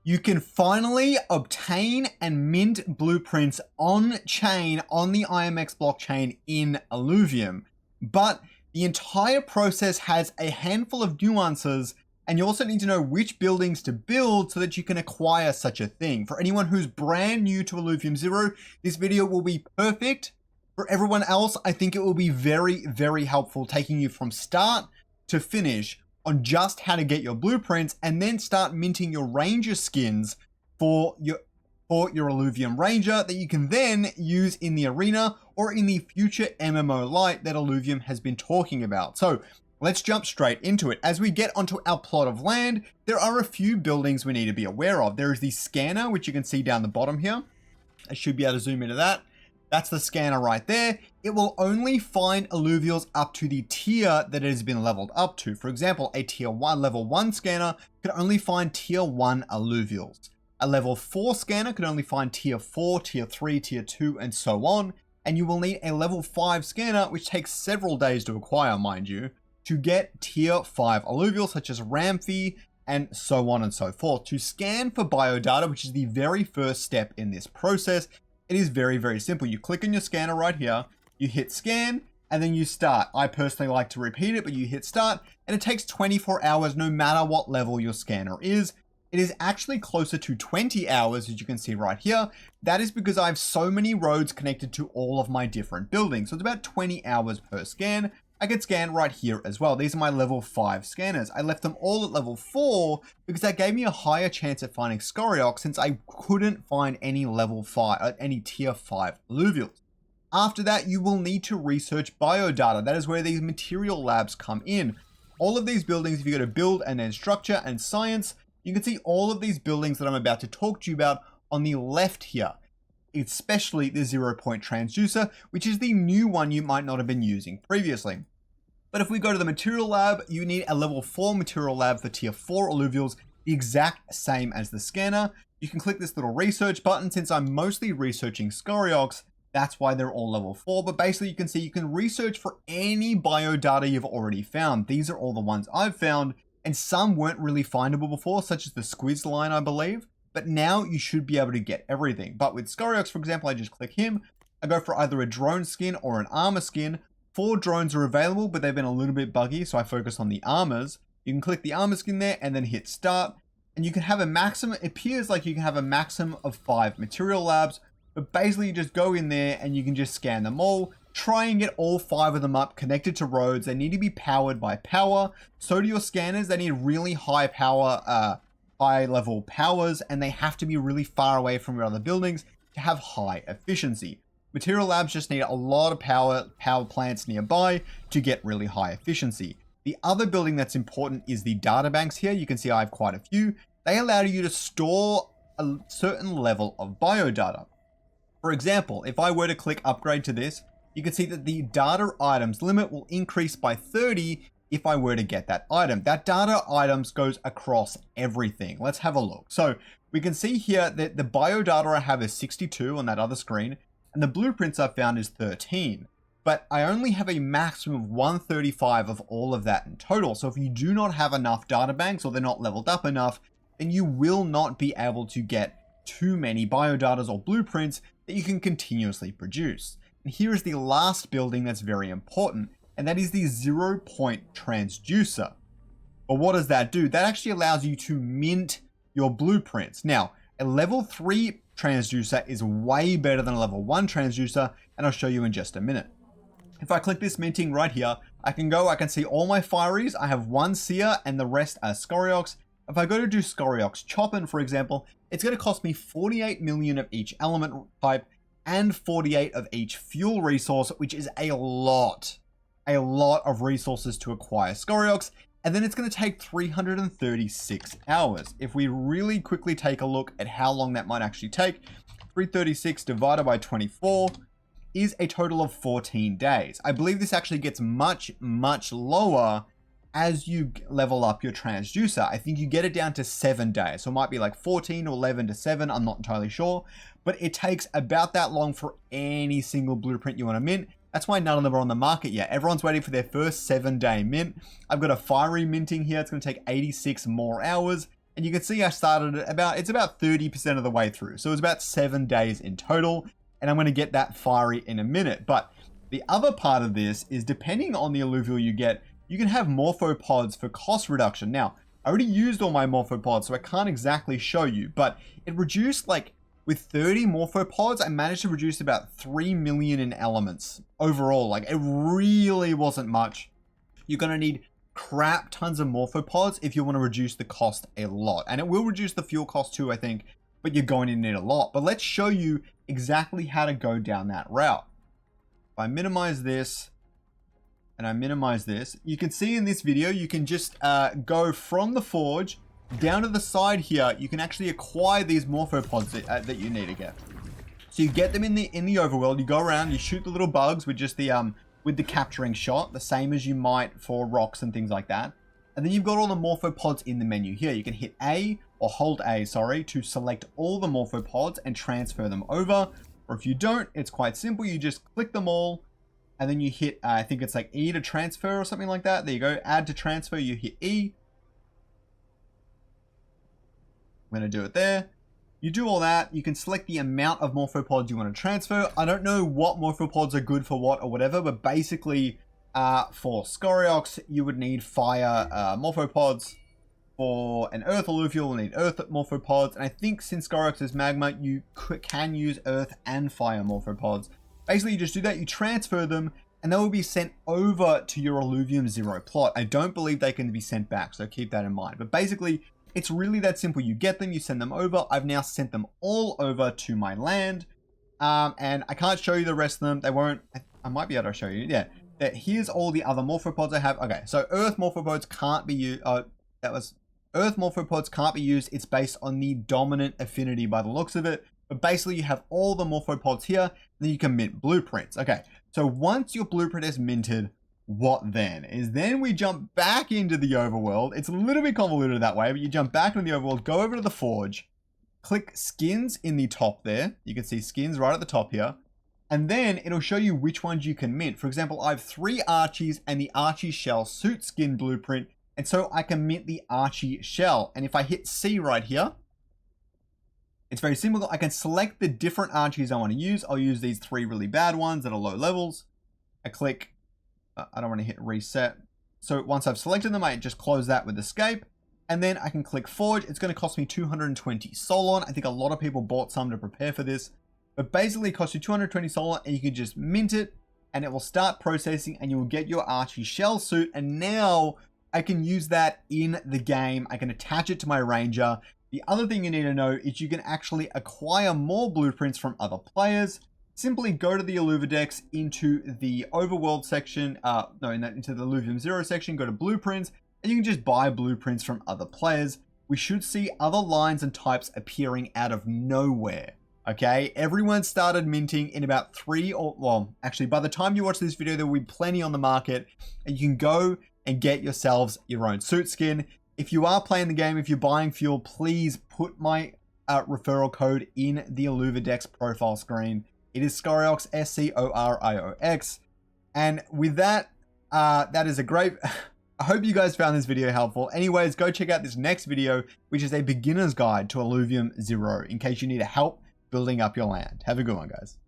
You can finally obtain and mint blueprints on chain on the IMX blockchain in Illuvium. But the entire process has a handful of nuances, and you also need to know which buildings to build so that you can acquire such a thing. For anyone who's brand new to Illuvium Zero, this video will be perfect. For everyone else, I think it will be very, very helpful, taking you from start to finish on just how to get your blueprints and then start minting your ranger skins for your Illuvium Ranger that you can then use in the arena or in the future MMO Lite that Illuvium has been talking about. So let's jump straight into it. As we get onto our plot of land, there are a few buildings we need to be aware of. There is the scanner, which you can see down the bottom here. I should be able to zoom into that. That's the scanner right there. It will only find alluvials up to the tier that it has been leveled up to. For example, a tier 1, level 1 scanner could only find tier 1 alluvials. A level 4 scanner could only find tier 4, tier 3, tier 2, and so on. And you will need a level 5 scanner, which takes several days to acquire, mind you, to get tier 5 alluvials such as Ramphie and so on and so forth. To scan for biodata, which is the very first step in this process, it is very, very simple. You click on your scanner right here, you hit scan, and then you start. I personally like to repeat it, but you hit start, and it takes 24 hours no matter what level your scanner is. It is actually closer to 20 hours, as you can see right here. That is because I have so many roads connected to all of my different buildings. So it's about 20 hours per scan. I can scan right here as well. These are my level 5 scanners. I left them all at level 4 because that gave me a higher chance at finding Scoriox since I couldn't find any level 5, any tier 5 alluvials. After that, you will need to research biodata. That is where these material labs come in. All of these buildings, if you go to build and then structure and science, you can see all of these buildings that I'm about to talk to you about on the left here, especially the 0-point transducer, which is the new one you might not have been using previously. But if we go to the material lab, you need a level 4 material lab for tier 4 alluvials, the exact same as the scanner. You can click this little research button. Since I'm mostly researching Scoriox, that's why they're all level 4. But basically you can see you can research for any biodata you've already found. These are all the ones I've found, and some weren't really findable before, such as the squiz line, I believe. But now you should be able to get everything. But with Scoriox, for example, I just click him. I go for either a drone skin or an armor skin. 4 drones are available, but they've been a little bit buggy, so I focus on the armors. You can click the armor skin there and then hit start. And you can have a maximum, it appears like you can have a maximum of 5 material labs, but basically you just go in there and you can just scan them all. Try and get all 5 of them up connected to roads. They need to be powered by power. So do your scanners. They need really high power, high level powers, and they have to be really far away from your other buildings to have high efficiency. Material labs just need a lot of power plants nearby to get really high efficiency. The other building that's important is the data banks here. You can see I have quite a few. They allow you to store a certain level of biodata. For example, if I were to click upgrade to this, you can see that the data items limit will increase by 30 if I were to get that item. That data items goes across everything. Let's have a look. So we can see here that the biodata I have is 62 on that other screen, and the blueprints I've found is 13. But I only have a maximum of 135 of all of that in total. So if you do not have enough data banks or they're not leveled up enough, then you will not be able to get too many biodatas or blueprints that you can continuously produce. And here is the last building that's very important, and that is the 0-point transducer. But what does that do? That actually allows you to mint your blueprints. Now, a level 3 transducer is way better than a level 1 transducer, and I'll show you in just a minute. If I click this minting right here, I can see all my fireys. I have 1 seer and the rest are Scoriox. If I go to do Scoriox chopping, for example, it's going to cost me 48 million of each element type and 48 of each fuel resource, which is a lot of resources to acquire Scoriox. And then it's going to take 336 hours. If we really quickly take a look at how long that might actually take, 336 divided by 24 is a total of 14 days. I believe this actually gets much, much lower as you level up your transducer. I think you get it down to 7 days. So it might be like 14 or 11 to 7. I'm not entirely sure. But it takes about that long for any single blueprint you want to mint. That's why none of them are on the market yet. Everyone's waiting for their first 7-day mint. I've got a fiery minting here. It's going to take 86 more hours. And you can see I started at it's about 30% of the way through. So it was about 7 days in total. And I'm going to get that fiery in a minute. But the other part of this is depending on the alluvial you get, you can have morphopods for cost reduction. Now, I already used all my morphopods, so I can't exactly show you, but it reduced like with 30 morphopods, I managed to reduce about 3 million in elements overall. Like it really wasn't much. You're going to need crap tons of morphopods if you want to reduce the cost a lot. And it will reduce the fuel cost too, I think, but you're going to need a lot. But let's show you exactly how to go down that route. If I minimize this and I minimize this, you can see in this video, you can just go from the forge down to the side here. You can actually acquire these morphopods that you need to get. So you get them in the overworld, you go around, you shoot the little bugs with just the capturing shot, the same as you might for rocks and things like that. And then you've got all the morphopods in the menu here. You can hit A or hold A, sorry, to select all the morphopods and transfer them over. Or if you don't, it's quite simple. You just click them all and then you hit, I think it's like E to transfer or something like that. There you go. Add to transfer, you hit E. I'm going to do it there. You do all that. You can select the amount of morphopods you want to transfer. I don't know what morphopods are good for what or whatever, but basically for Scoriox, you would need fire morphopods. For an earth alluvial, you'll need earth morphopods. And I think since Scoriox is magma, you can use earth and fire morphopods. Basically, you just do that, you transfer them, and they will be sent over to your Illuvium Zero plot. I don't believe they can be sent back, so keep that in mind. But basically, it's really that simple. You get them, you send them over. I've now sent them all over to my land. And I can't show you the rest of them. They won't, I might be able to show you. Yeah, here's all the other morphopods I have. Okay, so earth morphopods can't be used. Earth morphopods can't be used. It's based on the dominant affinity by the looks of it. But basically you have all the morphopods here, and then you can mint blueprints. Okay, so once your blueprint is minted, what then? Then we jump back into the overworld. It's a little bit convoluted that way, but you jump back into the overworld, go over to the forge, click skins in the top there. You can see skins right at the top here. And then it'll show you which ones you can mint. For example, I have 3 Archies and the Archie shell suit skin blueprint. And so I can mint the Archie shell. And if I hit C right here, it's very simple. I can select the different Archies I want to use. I'll use these 3 really bad ones that are low levels. I click, I don't want to hit reset. So once I've selected them, I just close that with escape. And then I can click forge. It's going to cost me 220 Solon. I think a lot of people bought some to prepare for this. But basically it costs you 220 Solon and you can just mint it. And it will start processing and you will get your Archie shell suit. And now I can use that in the game. I can attach it to my ranger. The other thing you need to know is you can actually acquire more blueprints from other players. Simply go to the Illuvidex into the overworld section, into the Illuvium Zero section, go to blueprints, and you can just buy blueprints from other players. We should see other lines and types appearing out of nowhere. Okay, everyone started minting in about 3 or, well, actually by the time you watch this video, there will be plenty on the market and you can go and get yourselves your own suit skin. If you are playing the game, if you're buying fuel, please put my referral code in the Illuvidex profile screen. It is Scoriox, SCORIOX. And with that, that is a great... I hope you guys found this video helpful. Anyways, go check out this next video, which is a beginner's guide to Illuvium Zero, in case you need help building up your land. Have a good one, guys.